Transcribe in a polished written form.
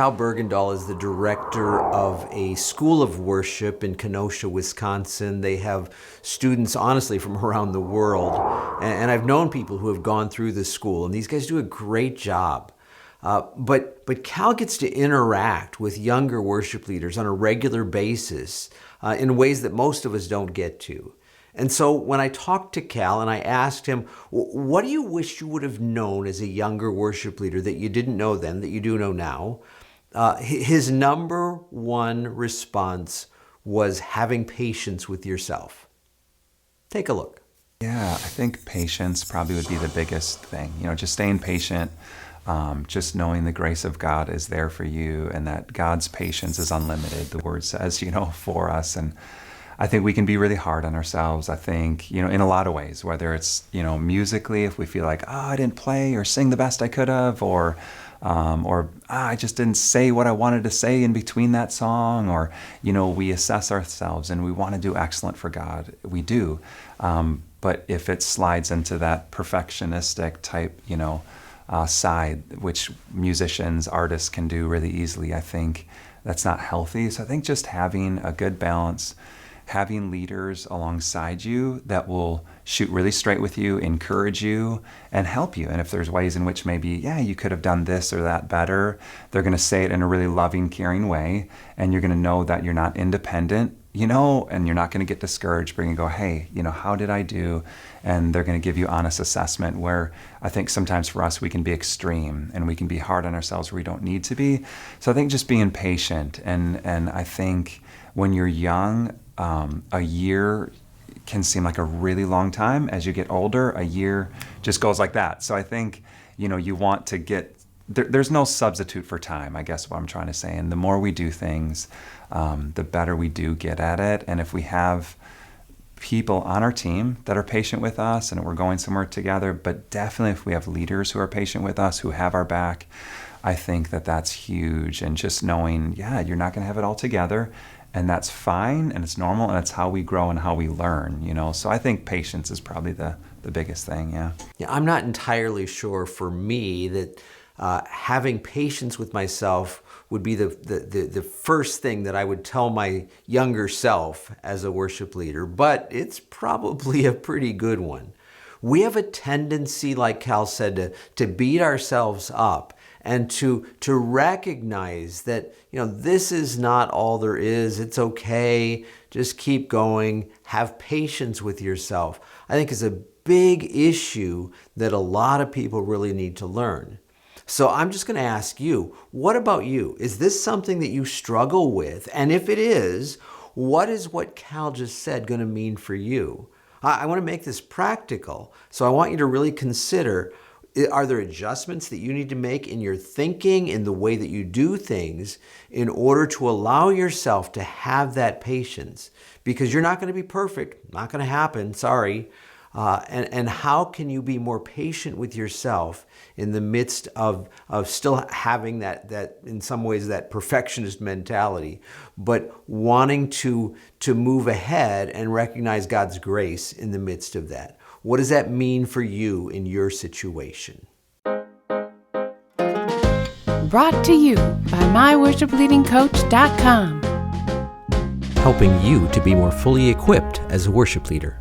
Cal Bergendahl is the director of a school of worship in Kenosha, Wisconsin. They have students, honestly, from around the world. And I've known people who have gone through this school, and these guys do a great job. But Cal gets to interact with younger worship leaders on a regular basis in ways that most of us don't get to. And so when I talked to Cal and I asked him, what do you wish you would have known as a younger worship leader that you didn't know then, that you do know now? His number one response was having patience with yourself. Take a look. Yeah, I think patience probably would be the biggest thing. Just staying patient, just knowing the grace of God is there for you and that God's patience is unlimited, the word says, for us. And I think we can be really hard on ourselves, I think, in a lot of ways, whether it's, musically, if we feel like, I didn't play or sing the best I could have, or I just didn't say what I wanted to say in between that song, or, we assess ourselves and we want to do excellent for God. We do. But if it slides into that perfectionistic type, side, which musicians, artists can do really easily, I think that's not healthy. So I think just having a good balance, having leaders alongside you that will shoot really straight with you, encourage you, and help you. And if there's ways in which maybe, you could have done this or that better, they're going to say it in a really loving, caring way. And you're going to know that you're not independent, and you're not going to get discouraged, but you're going to go, hey, how did I do? And they're going to give you honest assessment, where I think sometimes for us, we can be extreme and we can be hard on ourselves where we don't need to be. So I think just being patient. And I think when you're young, a year can seem like a really long time. As you get older, a year just goes like that. So I think, you want to get, there's no substitute for time, I guess what I'm trying to say. And the more we do things, the better we do get at it. And if we have people on our team that are patient with us and we're going somewhere together, but definitely if we have leaders who are patient with us, who have our back, I think that that's huge. And just knowing, you're not going to have it all together. And that's fine, and it's normal, and it's how we grow and how we learn, So I think patience is probably the biggest thing, Yeah, I'm not entirely sure for me that having patience with myself would be the first thing that I would tell my younger self as a worship leader, but it's probably a pretty good one. We have a tendency, like Cal said, to beat ourselves up and to recognize that, this is not all there is. It's okay. Just keep going. Have patience with yourself, I think, is a big issue that a lot of people really need to learn. So I'm just going to ask you, what about you? Is this something that you struggle with? And if it is, what is what Cal just said going to mean for you? I want to make this practical. So I want you to really consider, are there adjustments that you need to make in your thinking, in the way that you do things, in order to allow yourself to have that patience? Because you're not going to be perfect, not going to happen, sorry. And how can you be more patient with yourself in the midst of still having that in some ways that perfectionist mentality, but wanting to move ahead and recognize God's grace in the midst of that? What does that mean for you in your situation? Brought to you by MyWorshipLeadingCoach.com. Helping you to be more fully equipped as a worship leader.